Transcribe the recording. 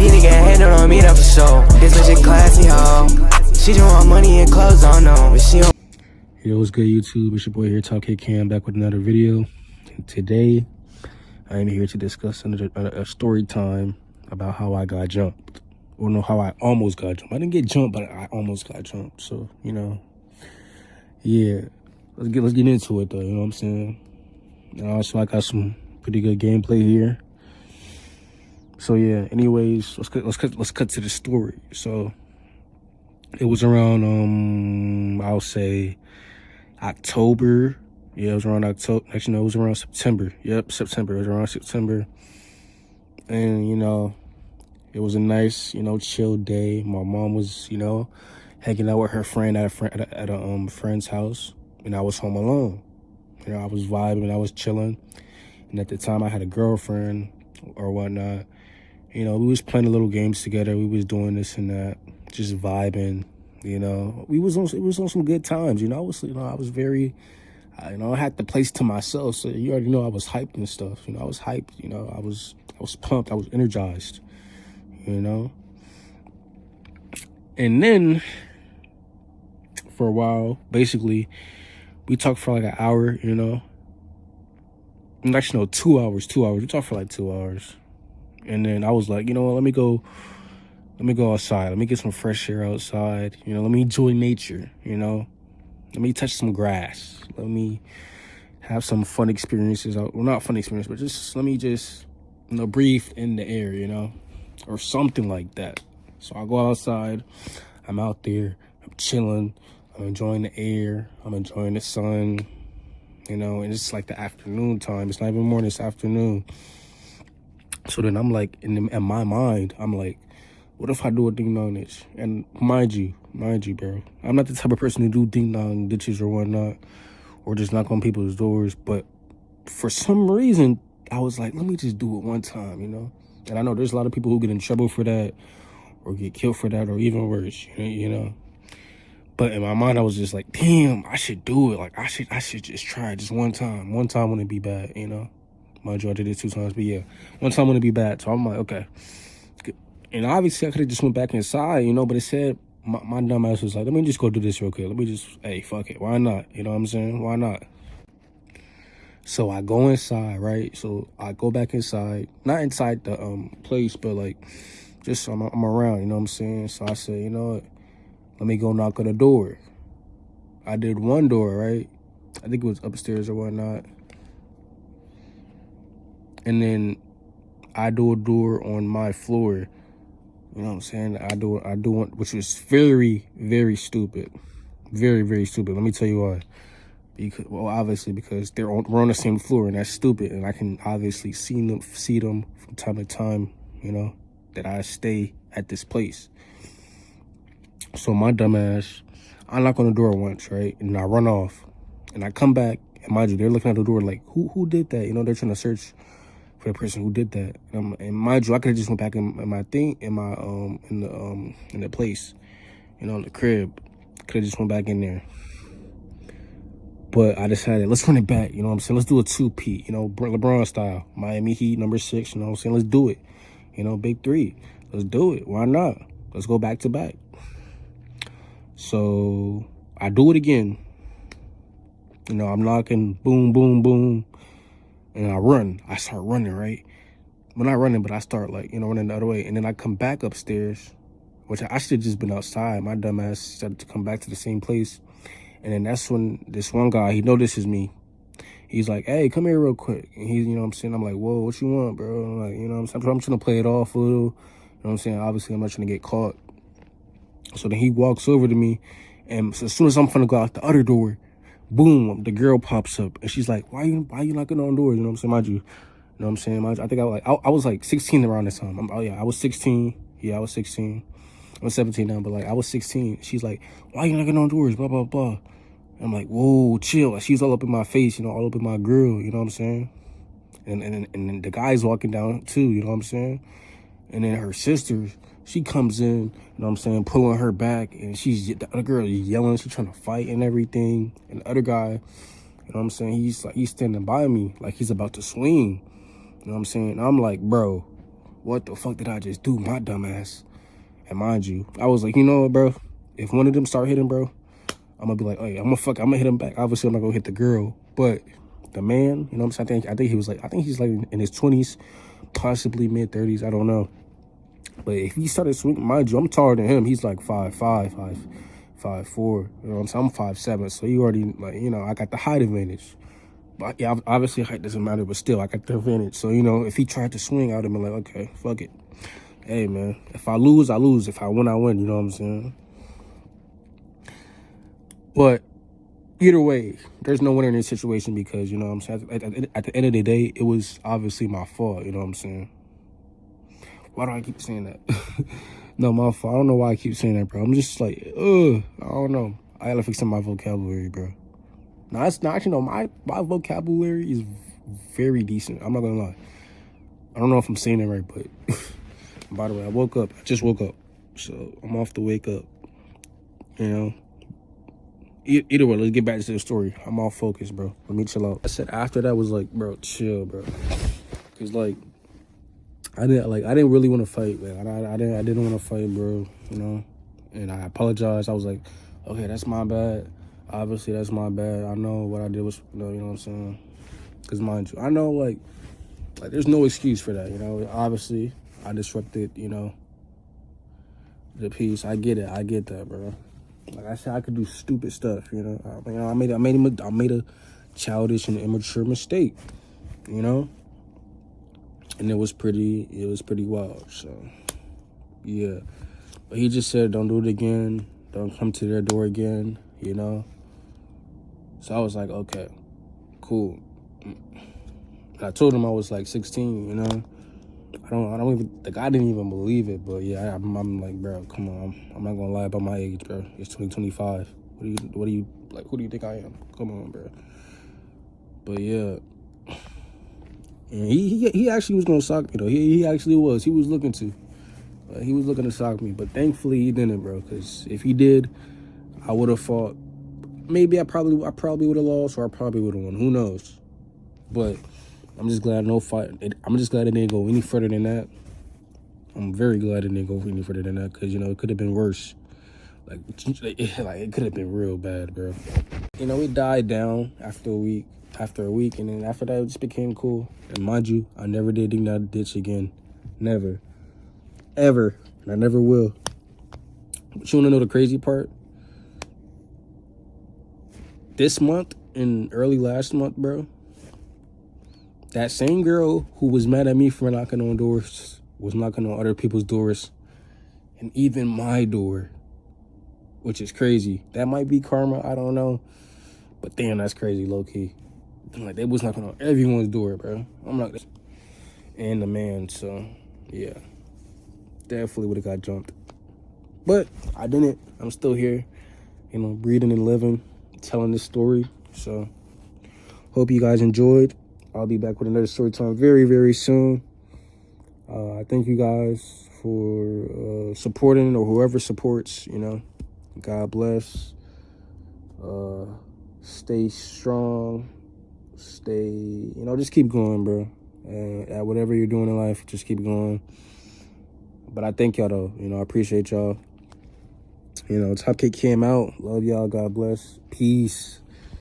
Need to get handled on me, that for sure. This bitch a classy hoe. She just want money and clothes on them, but she don't. Yo, what's good, YouTube? It's your boy here, Top K Cam, back with another video. And today, I am here to discuss a story time about how I got jumped. Or no, how I almost got jumped. I didn't get jumped, but I almost got jumped. So, you know, yeah. Let's get into it, though, you know what I'm saying? And also, I got some pretty good gameplay here. So, yeah, anyways, let's cut to the story. So, it was around, I'll say, October. Yeah, it was around October. Actually, no, it was around September. Yep, September. It was around September. And, you know, it was a nice, you know, chill day. My mom was, you know, hanging out with her friend at a friend's house. And I was home alone. You know, I was vibing, I was chilling. And at the time, I had a girlfriend or whatnot. You know, we was playing little games together. We was doing this and that, just vibing. You know, it was on some good times. You know, I was very, you know, I had the place to myself. So you already know I was hyped and stuff. You know, I was hyped. You know, I was pumped. I was energized. You know, and then for a while, basically, we talked for like an hour. You know, actually no, 2 hours. 2 hours. We talked for like 2 hours, and then I was like, you know what? Let me go outside. Let me get some fresh air outside. You know, let me enjoy nature, you know. Let me touch some grass. Let me have some fun experiences. Well, not fun experience, but let me you know, breathe in the air, you know, or something like that. So I go outside. I'm out there. I'm chilling. I'm enjoying the air. I'm enjoying the sun, you know, and it's like the afternoon time. It's not even morning, it's afternoon. So then I'm like, in my mind, I'm like, what if I do a ding-dong ditch? And mind you, bro, I'm not the type of person to do ding-dong ditches or whatnot, or just knock on people's doors. But for some reason, I was like, let me just do it one time, you know? And I know there's a lot of people who get in trouble for that, or get killed for that, or even worse, you know? But in my mind, I was just like, damn, I should do it. Like, I should just try it just one time. One time wouldn't be bad, you know? Mind you, I did it 2 times, but yeah, one time wouldn't be bad. So I'm like, okay. And obviously, I could have just went back inside, you know, but it said, my dumb ass was like, let me just go do this real quick. Let me just, hey, fuck it. Why not? You know what I'm saying? Why not? So I go inside, right? So I go back inside, not inside the place, but like, just I'm around, you know what I'm saying? So I said, you know what? Let me go knock on the door. I did one door, right? I think it was upstairs or whatnot. And then I do a door on my floor. You know what I'm saying? I do one, which was very, very stupid. Very, very stupid. Let me tell you why. Because, well, obviously, because we're on the same floor, and that's stupid. And I can obviously see them from time to time, you know, that I stay at this place. So my dumb ass, I knock on the door once, right? And I run off. And I come back, and mind you, they're looking at the door like, who did that? You know, they're trying to search for the person who did that. And mind you, I could have just went back in my thing, in the place, you know, in the crib. Could have just went back in there. But I decided, let's run it back, you know what I'm saying? Let's do a 2-peat, you know, LeBron style. Miami Heat, number 6, you know what I'm saying? Let's do it. You know, big 3. Let's do it. Why not? Let's go back to back. So I do it again. You know, I'm knocking, boom, boom, boom. And I run. I start running, right? Well, not running, but I start, like, you know, running the other way. And then I come back upstairs, which I should have just been outside. My dumb ass started to come back to the same place. And then that's when this one guy, he notices me. He's like, hey, come here real quick. And he's, you know what I'm saying? I'm like, whoa, what you want, bro? I'm like, you know what I'm saying? I'm trying to play it off a little. You know what I'm saying? Obviously, I'm not trying to get caught. So then he walks over to me. And so as soon as I'm finna go out the other door, boom, the girl pops up. And she's like, why you knocking on doors? You know what I'm saying? Mind you, you know what I'm saying? I think I was like 16 around this time. I was 16. Yeah, I was 16. I'm 17 now, but like I was 16. She's like, why you knocking on doors? Blah, blah, blah. And I'm like, whoa, chill. She's all up in my face, you know, all up in my grill, you know what I'm saying? And then the guy's walking down too, you know what I'm saying? And then her sister, she comes in, you know what I'm saying, pulling her back, and the other girl is yelling, she's trying to fight and everything. And the other guy, you know what I'm saying, he's standing by me like he's about to swing. You know what I'm saying? I'm like, bro, what the fuck did I just do, my dumb ass? And mind you, I was like, you know what, bro? If one of them start hitting, bro, I'm gonna be like, hey, I'm gonna hit him back. Obviously, I'm not gonna hit the girl, but the man, you know what I'm saying? I think he's like in his 20s, possibly mid 30s. I don't know. But if he started swinging, mind you, I'm taller than him. He's like 5'4". You know what I'm saying? I'm 5'7", so he already, like, you know, I got the height advantage. But yeah, obviously height doesn't matter, but still, I got the advantage. So, you know, if he tried to swing, I would have been like, okay, fuck it. Hey, man, if I lose, I lose. If I win, I win. You know what I'm saying? But either way, there's no winner in this situation because, you know what I'm saying, at the end of the day, it was obviously my fault. You know what I'm saying? Why do I keep saying that? No, my fault. I don't know why I keep saying that, bro. I'm just like, I don't know. I gotta fix my vocabulary, bro. No, it's not, you know, my vocabulary is very decent. I'm not gonna lie. I don't know if I'm saying it right, but by the way, I just woke up. So I'm off to wake up. You know? Either way, let's get back to the story. I'm all focused, bro. Let me chill out. I said after that was like, bro, chill, bro. Cause like, I didn't really want to fight, man. I didn't want to fight, bro. You know? And I apologized. I was like, okay, that's my bad. Obviously, that's my bad. I know what I did was, you know what I'm saying? Because mind you, I know, like, there's no excuse for that, you know? Obviously, I disrupted, you know, the peace. I get it. I get that, bro. Like I said, I could do stupid stuff, you know? I made a childish and immature mistake, you know? And it was pretty wild, so, yeah. But he just said, don't do it again. Don't come to their door again, you know? So I was like, okay, cool. I told him I was like 16, you know. I didn't even believe it, but yeah, I'm like, bro, come on, I'm not gonna lie about my age, bro. It's 2025. What do you like? Who do you think I am? Come on, bro. But yeah, and he actually was gonna sock me though. He actually was. He was looking to sock me, but thankfully he didn't, bro. Because if he did, I would have fought. Maybe I probably would have lost, or I probably would have won. Who knows? But I'm just glad I'm just glad it didn't go any further than that. I'm very glad it didn't go any further than that because, you know, it could have been worse. Like it could have been real bad, bro. You know, it died down after a week, and then after that, it just became cool. And mind you, I never did dig that ditch again. Never. Ever. And I never will. But you want to know the crazy part? This month and early last month, bro, that same girl who was mad at me for knocking on doors was knocking on other people's doors and even my door, which is crazy. That might be karma, I don't know. But damn, that's crazy, low-key. Like, they was knocking on everyone's door, bro. I'm not... And the man, so, yeah. Definitely would have got jumped. But I didn't. I'm still here, you know, breathing and living, telling this story. So, hope you guys enjoyed. I'll be back with another story time very, very soon. I thank you guys for supporting, or whoever supports, you know. God bless. Stay strong. Stay, you know, just keep going, bro. And at whatever you're doing in life, just keep going. But I thank y'all, though. You know, I appreciate y'all. You know, Top Cake came out. Love y'all. God bless. Peace.